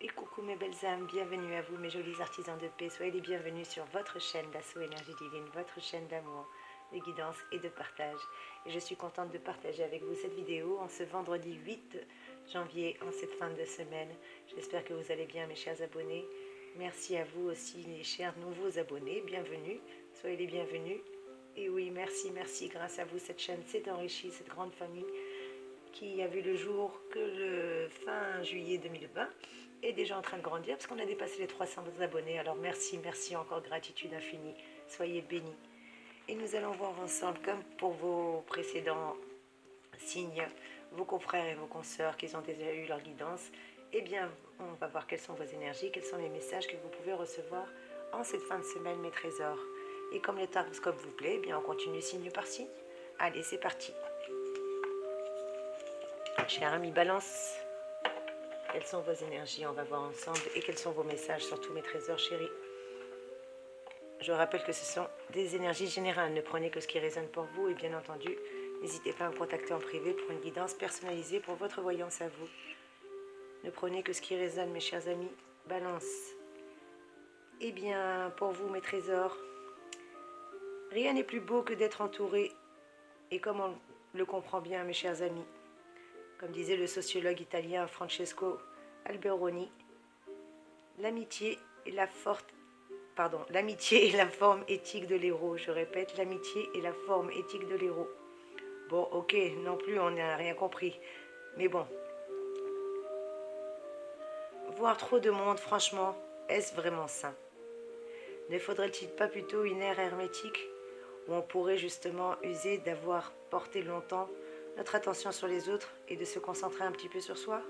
Et coucou mes belles âmes, bienvenue à vous mes jolis artisans de paix. Soyez les bienvenus sur votre chaîne d'Assaut Énergie Divine, votre chaîne d'amour, de guidance et de partage. Et je suis contente de partager avec vous cette vidéo en ce vendredi 8 janvier, en cette fin de semaine. J'espère que vous allez bien mes chers abonnés. Merci à vous aussi les chers nouveaux abonnés, bienvenue, soyez les bienvenus. Et oui, merci, grâce à vous cette chaîne s'est enrichie, cette grande famille qui a vu le jour que le fin juillet 2020 est déjà en train de grandir parce qu'on a dépassé les 300 abonnés. Alors merci, encore, gratitude infinie. Soyez bénis. Et nous allons voir ensemble, comme pour vos précédents signes, vos confrères et vos consoeurs qui ont déjà eu leur guidance, eh bien, on va voir quelles sont vos énergies, quels sont les messages que vous pouvez recevoir en cette fin de semaine, mes trésors. Et comme le taroscope vous plaît, eh bien, on continue signe par signe. Allez, c'est parti. Cher ami Balance, quelles sont vos énergies? On va voir ensemble. Et quels sont vos messages, surtout mes trésors chéris? Je rappelle que ce sont des énergies générales. Ne prenez que ce qui résonne pour vous. Et bien entendu, n'hésitez pas à me contacter en privé pour une guidance personnalisée pour votre voyance à vous. Ne prenez que ce qui résonne, mes chers amis. Balance. Eh bien, pour vous, mes trésors, rien n'est plus beau que d'être entouré. Et comme on le comprend bien, mes chers amis, comme disait le sociologue italien Francesco Alberoni, l'amitié est la forme éthique de l'héros. Je répète, l'amitié est la forme éthique de l'héros. Bon, ok, non plus, on n'a rien compris. Mais bon. Voir trop de monde, franchement, est-ce vraiment sain? Ne faudrait-il pas plutôt une ère hermétique où on pourrait justement user d'avoir porté longtemps notre attention sur les autres et de se concentrer un petit peu sur soi?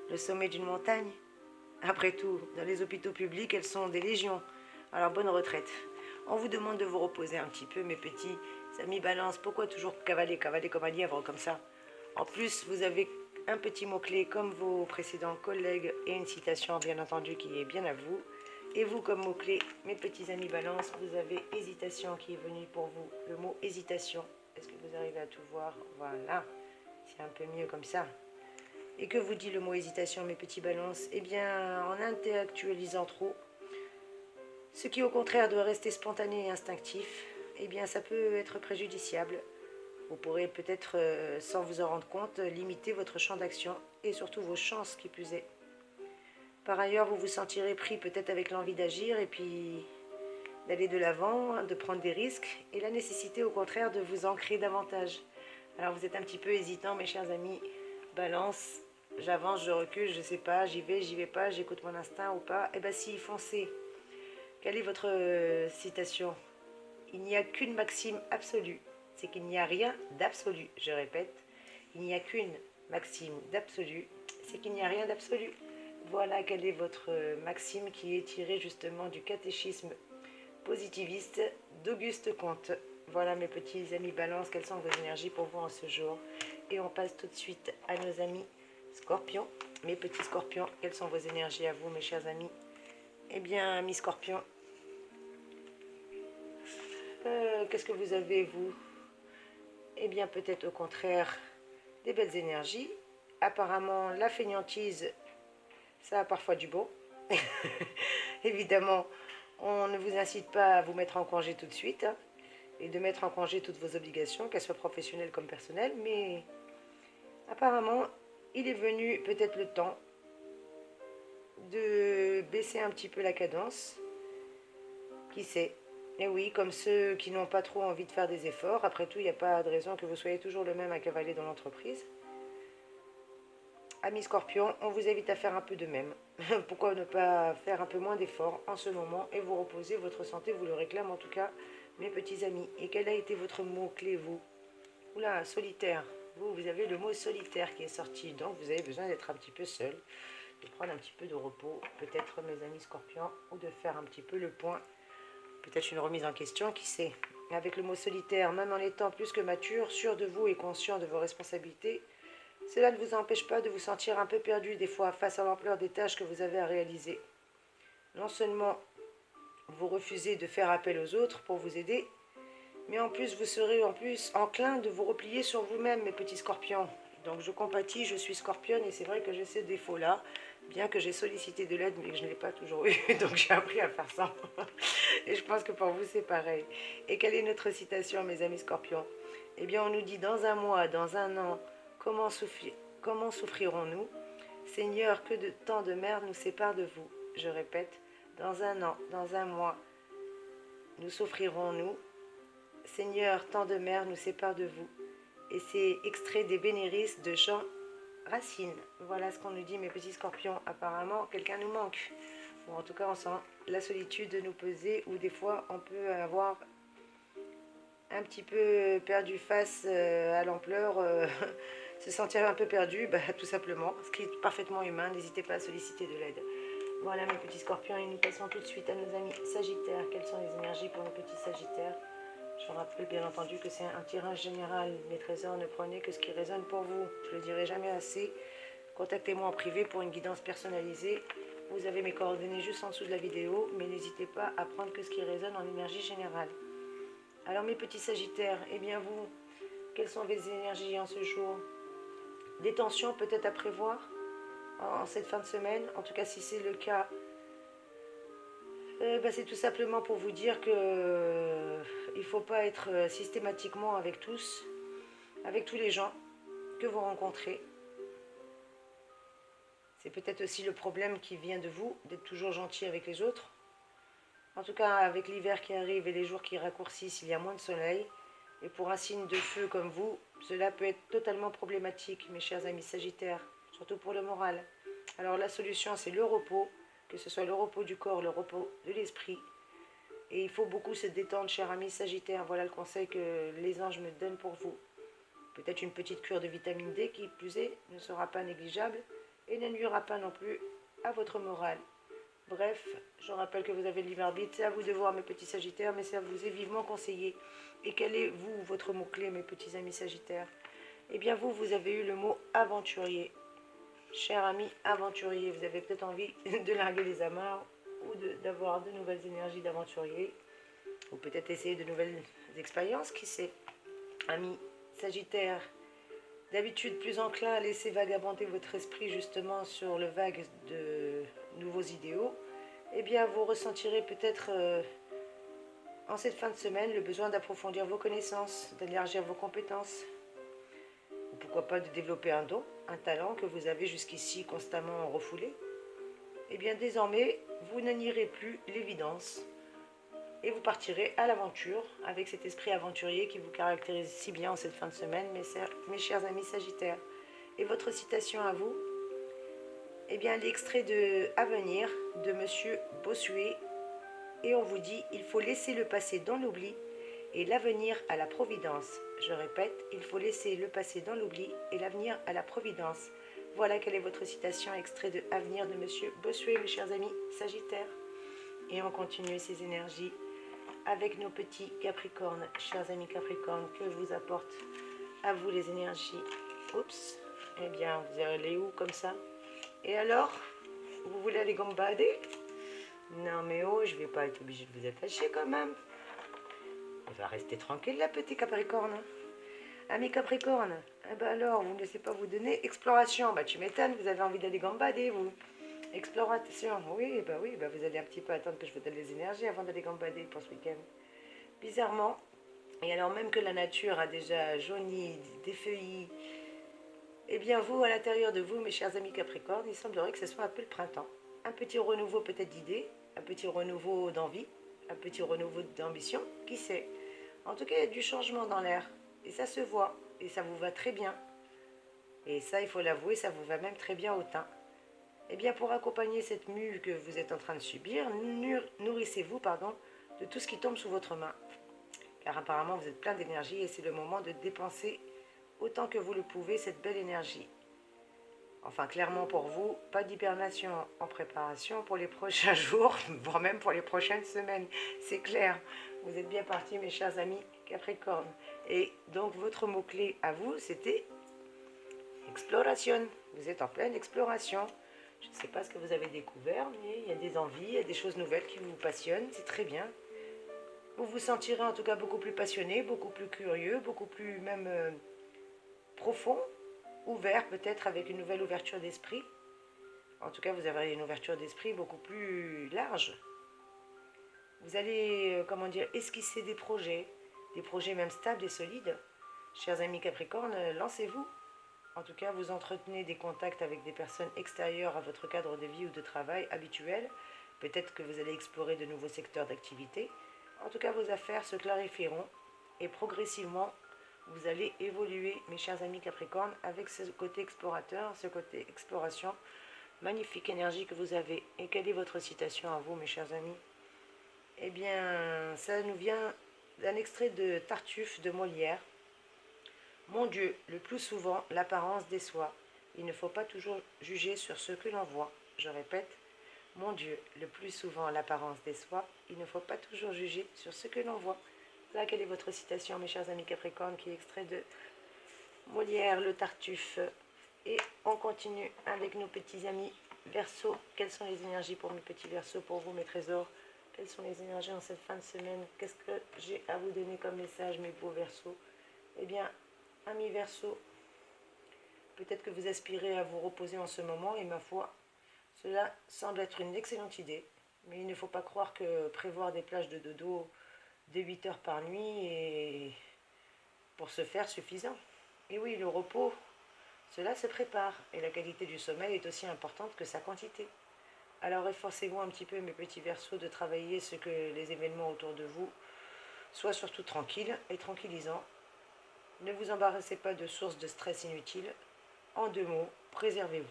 Le sommet d'une montagne? Après tout, dans les hôpitaux publics, elles sont des légions. Alors bonne retraite. On vous demande de vous reposer un petit peu, mes petits amis Balance. Pourquoi toujours cavaler comme un lièvre, comme ça? En plus, vous avez un petit mot-clé comme vos précédents collègues et une citation, bien entendu, qui est bien à vous. Et vous, comme mot-clé, mes petits amis Balance, vous avez hésitation qui est venu pour vous. Le mot hésitation. Est-ce que vous arrivez à tout voir? Voilà. C'est un peu mieux comme ça. Et que vous dit le mot hésitation, mes petits balances? Eh bien, en intellectualisant trop, ce qui au contraire doit rester spontané et instinctif, eh bien, ça peut être préjudiciable. Vous pourrez peut-être, sans vous en rendre compte, limiter votre champ d'action et surtout vos chances qui plus est. Par ailleurs, vous vous sentirez pris peut-être avec l'envie d'agir et puis d'aller de l'avant, de prendre des risques et la nécessité au contraire de vous ancrer davantage. Alors vous êtes un petit peu hésitant, mes chers amis Balance. J'avance, je recule, je sais pas, j'y vais pas, j'écoute mon instinct ou pas. Eh bien si, foncez. Quelle est votre citation? Il n'y a qu'une maxime absolue, c'est qu'il n'y a rien d'absolu. Je répète, il n'y a qu'une maxime d'absolu, c'est qu'il n'y a rien d'absolu. Voilà quelle est votre maxime qui est tirée justement du catéchisme positiviste d'Auguste Comte. Voilà mes petits amis Balance, quelles sont vos énergies pour vous en ce jour? Et on passe tout de suite à nos amis Scorpions. Mes petits Scorpions, quelles sont vos énergies à vous, mes chers amis? Eh bien, amis Scorpions, qu'est-ce que vous avez, vous? Eh bien, peut-être au contraire, des belles énergies. Apparemment, la fainéantise, ça a parfois du bon. Évidemment, on ne vous incite pas à vous mettre en congé tout de suite, hein, et de mettre en congé toutes vos obligations, qu'elles soient professionnelles comme personnelles, mais apparemment, il est venu peut-être le temps de baisser un petit peu la cadence. Qui sait? Et oui, comme ceux qui n'ont pas trop envie de faire des efforts, après tout, il n'y a pas de raison que vous soyez toujours le même à cavaler dans l'entreprise. Amis Scorpions, on vous invite à faire un peu de même. Pourquoi ne pas faire un peu moins d'efforts en ce moment et vous reposer? Votre santé vous le réclame en tout cas, mes petits amis. Et quel a été votre mot-clé, vous? Oula, solitaire. Vous avez le mot solitaire qui est sorti, donc vous avez besoin d'être un petit peu seul, de prendre un petit peu de repos, peut-être mes amis Scorpions, ou de faire un petit peu le point. Peut-être une remise en question, qui sait? Avec le mot solitaire, même en étant plus que mature, sûr de vous et conscient de vos responsabilités, cela ne vous empêche pas de vous sentir un peu perdu des fois face à l'ampleur des tâches que vous avez à réaliser. Non seulement vous refusez de faire appel aux autres pour vous aider, mais en plus vous serez enclin de vous replier sur vous-même, mes petits Scorpions. Donc je compatis, je suis scorpionne et c'est vrai que j'ai ces défauts-là, bien que j'ai sollicité de l'aide mais que je ne l'ai pas toujours eu, donc j'ai appris à faire ça. Et je pense que pour vous c'est pareil. Et quelle est notre citation, mes amis scorpions? Eh bien on nous dit dans un mois, dans un an, comment souffrirons-nous? Seigneur, que de temps de merde nous sépare de vous. Je répète, dans un an, dans un mois, nous souffrirons-nous. Seigneur, tant de merde nous sépare de vous. Et c'est extrait des Bénéris de Jean Racine. Voilà ce qu'on nous dit, mes petits scorpions. Apparemment, quelqu'un nous manque. Bon, en tout cas, on sent la solitude de nous peser, ou des fois, on peut avoir un petit peu perdu face à l'ampleur, se sentir un peu perdu, bah, tout simplement, ce qui est parfaitement humain. N'hésitez pas à solliciter de l'aide. Voilà, mes petits scorpions, et nous passons tout de suite à nos amis sagittaires. Quelles sont les énergies pour nos petits sagittaires? Je vous rappelle bien entendu que c'est un tirage général. Mes trésors, ne prenez que ce qui résonne pour vous. Je ne le dirai jamais assez. Contactez-moi en privé pour une guidance personnalisée. Vous avez mes coordonnées juste en dessous de la vidéo, mais n'hésitez pas à prendre que ce qui résonne en énergie générale. Alors mes petits sagittaires, eh bien vous, quelles sont vos énergies en ce jour? Des tensions peut-être à prévoir en cette fin de semaine? En tout cas, si c'est le cas, c'est tout simplement pour vous dire que il ne faut pas être systématiquement avec tous les gens que vous rencontrez. C'est peut-être aussi le problème qui vient de vous, d'être toujours gentil avec les autres. En tout cas, avec l'hiver qui arrive et les jours qui raccourcissent, il y a moins de soleil. Et pour un signe de feu comme vous, cela peut être totalement problématique, mes chers amis sagittaires, surtout pour le moral. Alors la solution, c'est le repos, que ce soit le repos du corps, le repos de l'esprit. Et il faut beaucoup se détendre, chers amis sagittaires. Voilà le conseil que les anges me donnent pour vous. Peut-être une petite cure de vitamine D qui, plus est, ne sera pas négligeable et ne nuira pas non plus à votre morale. Bref, je rappelle que vous avez le libre arbitre. C'est à vous de voir, mes petits sagittaires, mais ça vous est vivement conseillé. Et quel est, vous, votre mot-clé, mes petits amis sagittaires? Eh bien, vous avez eu le mot aventurier. Cher ami aventurier, vous avez peut-être envie de larguer les amarres ou d'avoir de nouvelles énergies d'aventurier, ou peut-être essayer de nouvelles expériences, qui sait. Ami sagittaire, d'habitude plus enclin à laisser vagabonder votre esprit justement sur le vague de nouveaux idéaux, eh bien vous ressentirez peut-être en cette fin de semaine le besoin d'approfondir vos connaissances, d'élargir vos compétences, ou pourquoi pas de développer un don, un talent que vous avez jusqu'ici constamment refoulé. Eh bien désormais, vous ne nierez plus l'évidence et vous partirez à l'aventure avec cet esprit aventurier qui vous caractérise si bien en cette fin de semaine, mes chers amis sagittaires. Et votre citation à vous? Eh bien l'extrait de Avenir de Monsieur Bossuet, et on vous dit: il faut laisser le passé dans l'oubli et l'avenir à la providence. Je répète, il faut laisser le passé dans l'oubli et l'avenir à la providence. Voilà quelle est votre citation, extrait de Avenir de Monsieur Bossuet, mes chers amis sagittaires. Et on continue ces énergies avec nos petits capricornes, chers amis capricornes, que vous apportent à vous les énergies. Oups, eh bien vous allez où comme ça? Et alors, vous voulez aller gambader? Non mais oh, je vais pas être obligée de vous attacher quand même. Il va rester tranquille là, petit capricorne. Amis capricorne, eh ben alors, vous ne laissez pas vous donner. Exploration, bah tu m'étonnes, vous avez envie d'aller gambader, vous. Exploration, oui, vous allez un petit peu attendre que je vous donne les énergies avant d'aller gambader pour ce week-end. Bizarrement, et alors même que la nature a déjà jauni, défeuilli, eh bien vous, à l'intérieur de vous, mes chers amis capricornes, il semblerait que ce soit un peu le printemps. Un petit renouveau peut-être d'idées, un petit renouveau d'envie, un petit renouveau d'ambition, qui sait. En tout cas, il y a du changement dans l'air, et ça se voit, et ça vous va très bien. Et ça, il faut l'avouer, ça vous va même très bien au teint. Eh bien, pour accompagner cette mue que vous êtes en train de subir, nourrissez-vous de tout ce qui tombe sous votre main. Car apparemment, vous êtes plein d'énergie et c'est le moment de dépenser autant que vous le pouvez cette belle énergie. Enfin, clairement pour vous, pas d'hibernation en préparation pour les prochains jours, voire même pour les prochaines semaines. C'est clair, vous êtes bien partis, mes chers amis Capricorne. Et donc, votre mot-clé à vous, c'était exploration. Vous êtes en pleine exploration. Je ne sais pas ce que vous avez découvert, mais il y a des envies, il y a des choses nouvelles qui vous passionnent, c'est très bien. Vous vous sentirez en tout cas beaucoup plus passionné, beaucoup plus curieux, beaucoup plus même profond. ouvert, peut-être avec une nouvelle ouverture d'esprit. En tout cas, vous avez une ouverture d'esprit beaucoup plus large. Vous allez, comment dire, esquisser des projets même stables et solides. Chers amis Capricorne, lancez-vous. En tout cas, vous entretenez des contacts avec des personnes extérieures à votre cadre de vie ou de travail habituel. Peut-être que vous allez explorer de nouveaux secteurs d'activité. En tout cas, vos affaires se clarifieront et progressivement, vous allez évoluer, mes chers amis Capricorne, avec ce côté explorateur, ce côté exploration. Magnifique énergie que vous avez. Et quelle est votre citation à vous, mes chers amis? Eh bien, ça nous vient d'un extrait de Tartuffe de Molière. Mon Dieu, le plus souvent, l'apparence déçoit. Il ne faut pas toujours juger sur ce que l'on voit. Je répète, mon Dieu, le plus souvent, l'apparence déçoit. Il ne faut pas toujours juger sur ce que l'on voit. Là, quelle est votre citation, mes chers amis Capricorne, qui est extrait de Molière, le Tartuffe. Et on continue avec nos petits amis Verseau. Quelles sont les énergies pour mes petits Verseaux, pour vous, mes trésors? Quelles sont les énergies en cette fin de semaine? Qu'est-ce que j'ai à vous donner comme message, mes beaux Verseaux? Eh bien, amis Verseau, peut-être que vous aspirez à vous reposer en ce moment, et ma foi, cela semble être une excellente idée. Mais il ne faut pas croire que prévoir des plages de dodo de 8 heures par nuit est pour se faire suffisant. Et oui, le repos, cela se prépare, et la qualité du sommeil est aussi importante que sa quantité. Alors efforcez-vous un petit peu, mes petits Verseaux, de travailler ce que les événements autour de vous soient surtout tranquilles et tranquillisants. Ne vous embarrassez pas de sources de stress inutiles. En 2 mots, préservez-vous.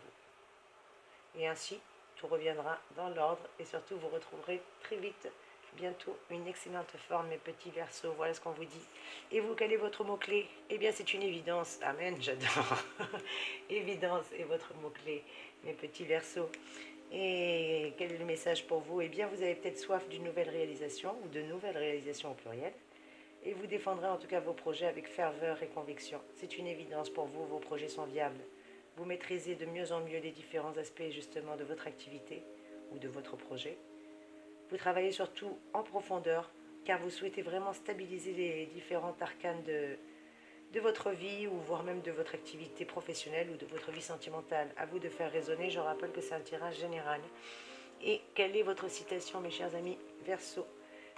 Et ainsi, tout reviendra dans l'ordre et surtout vous retrouverez très vite, bientôt, une excellente forme, mes petits Verseaux. Voilà ce qu'on vous dit. Et vous, quel est votre mot-clé? Eh bien, c'est une évidence. Amen, j'adore. Évidence est votre mot-clé, mes petits Verseaux. Et quel est le message pour vous? Eh bien, vous avez peut-être soif d'une nouvelle réalisation, ou de nouvelles réalisations au pluriel. Et vous défendrez en tout cas vos projets avec ferveur et conviction. C'est une évidence pour vous, vos projets sont viables. Vous maîtrisez de mieux en mieux les différents aspects justement de votre activité ou de votre projet. Vous travaillez surtout en profondeur car vous souhaitez vraiment stabiliser les différents arcanes de votre vie ou voire même de votre activité professionnelle ou de votre vie sentimentale. À vous de faire résonner, je rappelle que c'est un tirage général. Et quelle est votre citation, mes chers amis Verseau?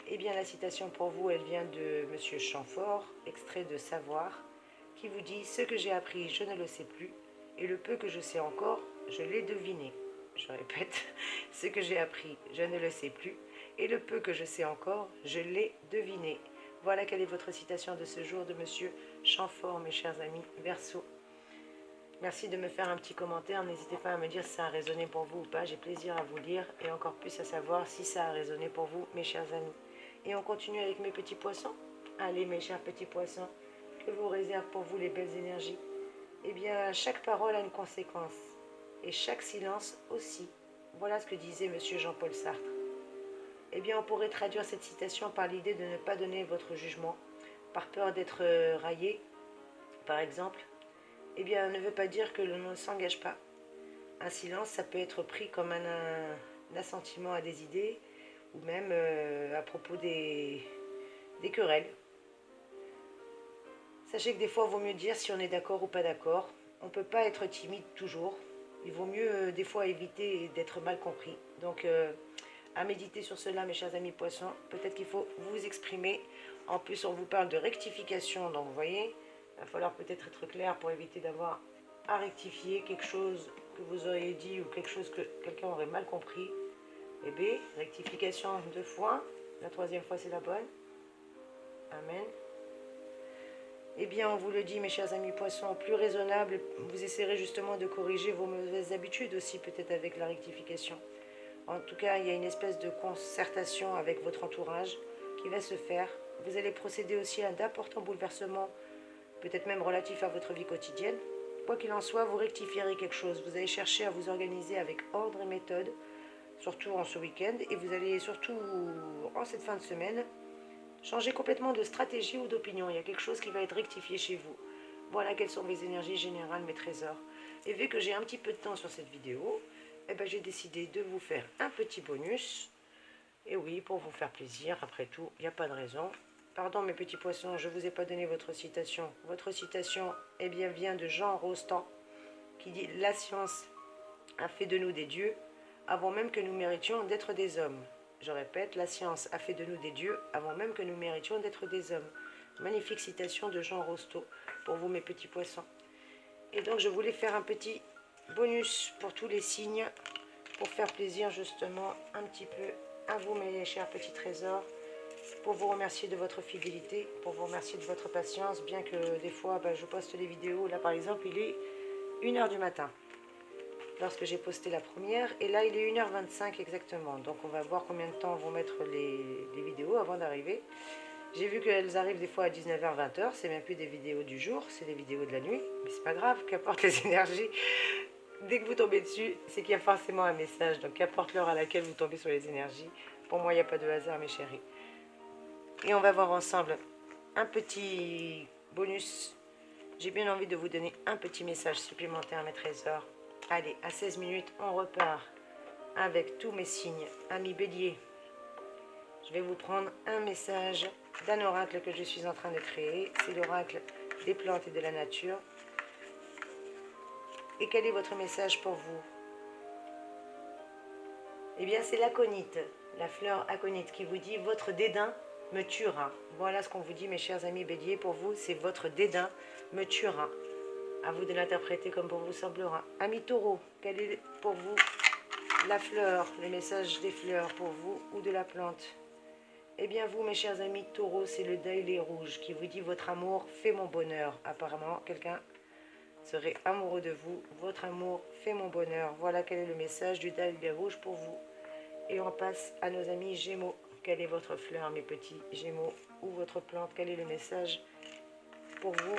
Eh bien, la citation pour vous, elle vient de Monsieur Chamfort, extrait de Savoir, qui vous dit « Ce que j'ai appris, je ne le sais plus, et le peu que je sais encore, je l'ai deviné. » Je répète, « Ce que j'ai appris, je ne le sais plus, et le peu que je sais encore, je l'ai deviné. » Voilà quelle est votre citation de ce jour de Monsieur Chamfort, mes chers amis Verseau. Merci de me faire un petit commentaire. N'hésitez pas à me dire si ça a résonné pour vous ou pas. J'ai plaisir à vous lire et encore plus à savoir si ça a résonné pour vous, mes chers amis. Et on continue avec mes petits poissons. Allez, mes chers petits poissons, que vous réserve pour vous les belles énergies? Eh bien, chaque parole a une conséquence. Et chaque silence aussi. Voilà ce que disait Monsieur Jean-Paul Sartre. Eh bien, on pourrait traduire cette citation par l'idée de ne pas donner votre jugement, par peur d'être raillé, par exemple. Eh bien, ne veut pas dire que l'on ne s'engage pas. Un silence, ça peut être pris comme un assentiment à des idées, ou même à propos des querelles. Sachez que des fois, il vaut mieux dire si on est d'accord ou pas d'accord. On ne peut pas être timide toujours. Il vaut mieux des fois éviter d'être mal compris. Donc, à méditer sur cela, mes chers amis poissons. Peut-être qu'il faut vous exprimer. En plus, on vous parle de rectification. Donc, vous voyez, il va falloir peut-être être clair pour éviter d'avoir à rectifier quelque chose que vous auriez dit ou quelque chose que quelqu'un aurait mal compris. Et B, rectification 2 fois. La 3e fois, c'est la bonne. Amen. Eh bien, on vous le dit, mes chers amis poissons, plus raisonnable, vous essaierez justement de corriger vos mauvaises habitudes aussi, peut-être avec la rectification. En tout cas, il y a une espèce de concertation avec votre entourage qui va se faire. Vous allez procéder aussi à d'importants bouleversements, peut-être même relatifs à votre vie quotidienne. Quoi qu'il en soit, vous rectifierez quelque chose. Vous allez chercher à vous organiser avec ordre et méthode, surtout en ce week-end, et vous allez surtout, en cette fin de semaine, changer complètement de stratégie ou d'opinion. Il y a quelque chose qui va être rectifié chez vous. Voilà quelles sont mes énergies générales, mes trésors. Et vu que j'ai un petit peu de temps sur cette vidéo, eh ben, j'ai décidé de vous faire un petit bonus. Et oui, pour vous faire plaisir, après tout, il n'y a pas de raison. Pardon mes petits poissons, je ne vous ai pas donné votre citation. Votre citation, eh bien, vient de Jean Rostand. qui dit « La science a fait de nous des dieux avant même que nous méritions d'être des hommes ». Je répète, la science a fait de nous des dieux avant même que nous méritions d'être des hommes. Magnifique citation de Jean Rostand pour vous mes petits poissons. Et donc je voulais faire un petit bonus pour tous les signes, pour faire plaisir justement un petit peu à vous mes chers petits trésors, pour vous remercier de votre fidélité, pour vous remercier de votre patience, bien que des fois je poste les vidéos, là par exemple il est 1h du matin, lorsque j'ai posté la première, et là il est 1h25 exactement, donc on va voir combien de temps vont mettre les vidéos avant d'arriver. J'ai vu qu'elles arrivent des fois à 19h, 20h, c'est même plus des vidéos du jour, c'est des vidéos de la nuit, mais c'est pas grave, qu'apporte les énergies. Dès que vous tombez dessus, c'est qu'il y a forcément un message, donc qu'apporte l'heure à laquelle vous tombez sur les énergies. Pour moi, il n'y a pas de hasard, mes chéris. Et on va voir ensemble un petit bonus. J'ai bien envie de vous donner un petit message supplémentaire, mes trésors. Allez, à 16 minutes, on repart avec tous mes signes. Amis Bélier, je vais vous prendre un message d'un oracle que je suis en train de créer. C'est l'oracle des plantes et de la nature. Et quel est votre message pour vous? Eh bien, c'est l'aconite, la fleur aconite qui vous dit « Votre dédain me tuera ». Voilà ce qu'on vous dit, mes chers amis Bélier. Pour vous, c'est « Votre dédain me tuera ». À vous de l'interpréter comme pour vous semblera. Amis Taureau, quelle est pour vous la fleur, le message des fleurs pour vous ou de la plante? Eh bien vous, mes chers amis Taureau, c'est le dahlia rouge qui vous dit « Votre amour fait mon bonheur ». Apparemment, quelqu'un serait amoureux de vous. Votre amour fait mon bonheur. Voilà quel est le message du dahlia rouge pour vous. Et on passe à nos amis Gémeaux. Quelle est votre fleur, mes petits Gémeaux, ou votre plante? Quel est le message pour vous,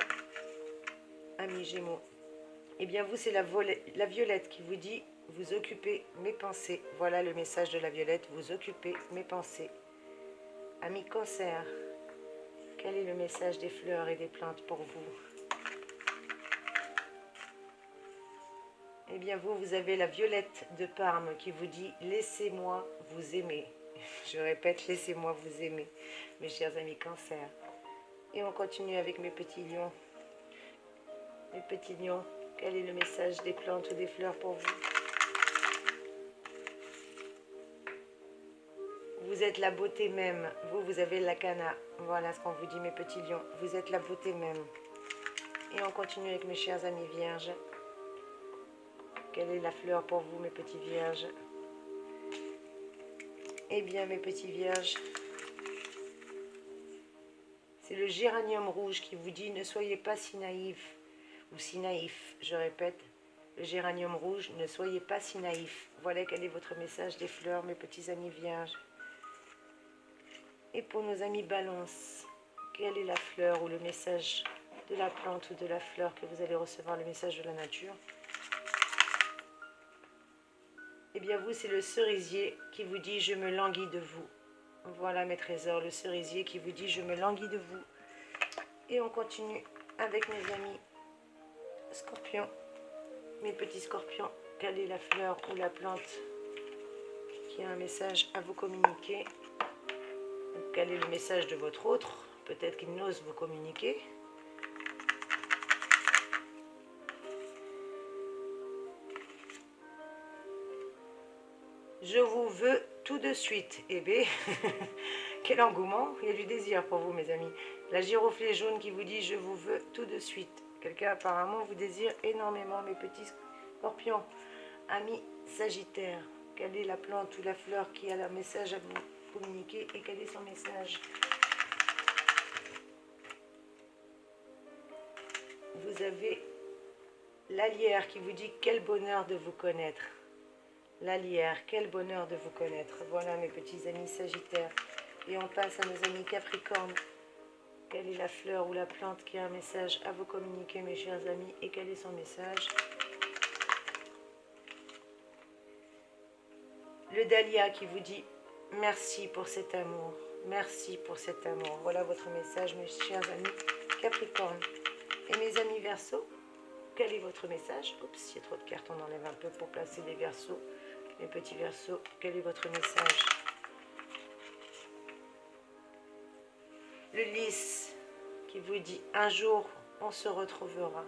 amis Gémeaux? Eh bien vous, c'est la violette qui vous dit « Vous occupez mes pensées ». Voilà le message de la violette, vous occupez mes pensées. Amis Cancer, quel est le message des fleurs et des plantes pour vous? Eh bien vous, vous avez la violette de Parme qui vous dit « Laissez-moi vous aimer ». Je répète, laissez-moi vous aimer, mes chers amis Cancer. Et on continue avec mes petits lions. Mes petits lions, quel est le message des plantes ou des fleurs pour vous? Vous êtes la beauté même. Vous, vous avez la cana. Voilà ce qu'on vous dit, mes petits lions. Vous êtes la beauté même. Et on continue avec mes chers amis vierges. Quelle est la fleur pour vous, mes petits vierges? Eh bien, mes petits vierges, c'est le géranium rouge qui vous dit « Ne soyez pas si naïfs » ou si naïf. Je répète, le géranium rouge, ne soyez pas si naïfs. Voilà quel est votre message des fleurs, mes petits amis vierges. Et pour nos amis balance, quelle est la fleur ou le message de la plante ou de la fleur que vous allez recevoir, le message de la nature? Eh bien vous, c'est le cerisier qui vous dit « Je me languis de vous ». Voilà mes trésors, le cerisier qui vous dit « Je me languis de vous ». Et on continue avec mes amis scorpions. Mes petits scorpions, quelle est la fleur ou la plante qui a un message à vous communiquer? Quel est le message de votre autre? Peut-être qu'il n'ose vous communiquer. Je vous veux tout de suite. Eh bien, quel engouement. Il y a du désir pour vous, mes amis. La giroflée jaune qui vous dit « Je vous veux tout de suite ». Quelqu'un apparemment vous désire énormément, mes petits scorpions. Amis Sagittaire, quelle est la plante ou la fleur qui a le message à vous communiquer et quel est son message? Vous avez la lierre qui vous dit « Quel bonheur de vous connaître ». La lierre, quel bonheur de vous connaître. Voilà mes petits amis Sagittaires. Et on passe à nos amis Capricorne. Quelle est la fleur ou la plante qui a un message à vous communiquer, mes chers amis, et quel est son message? Le dahlia qui vous dit « Merci pour cet amour, merci pour cet amour ». Voilà votre message, mes chers amis Capricorne. Et mes amis Verseaux, quel est votre message? Oups, il y a trop de cartes, on enlève un peu pour placer les Verseaux. Mes petits Verseaux, quel est votre message? Le lys qui vous dit « Un jour, on se retrouvera ».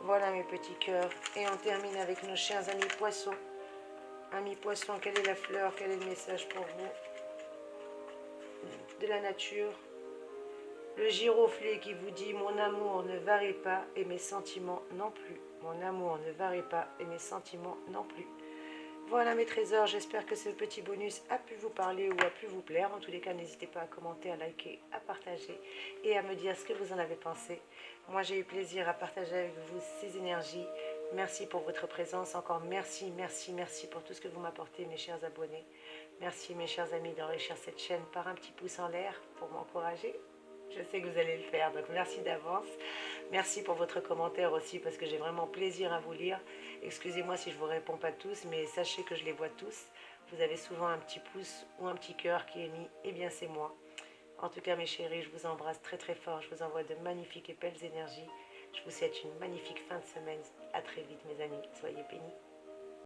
Voilà mes petits cœurs. Et on termine avec nos chers amis poissons. Amis poissons, quelle est la fleur, quel est le message pour vous de la nature? Le giroflé qui vous dit: mon amour ne varie pas et mes sentiments non plus. Mon amour ne varie pas et mes sentiments non plus. Voilà mes trésors, j'espère que ce petit bonus a pu vous parler ou a pu vous plaire. En tous les cas, n'hésitez pas à commenter, à liker, à partager et à me dire ce que vous en avez pensé. Moi, j'ai eu plaisir à partager avec vous ces énergies. Merci pour votre présence. Encore merci, merci, merci pour tout ce que vous m'apportez, mes chers abonnés. Merci, mes chers amis, d'enrichir cette chaîne par un petit pouce en l'air pour m'encourager. Je sais que vous allez le faire, donc merci d'avance. Merci pour votre commentaire aussi, parce que j'ai vraiment plaisir à vous lire. Excusez-moi si je ne vous réponds pas tous, mais sachez que je les vois tous. Vous avez souvent un petit pouce ou un petit cœur qui est mis, et bien c'est moi. En tout cas mes chéris, je vous embrasse très très fort. Je vous envoie de magnifiques et belles énergies. Je vous souhaite une magnifique fin de semaine. À très vite mes amis, soyez bénis.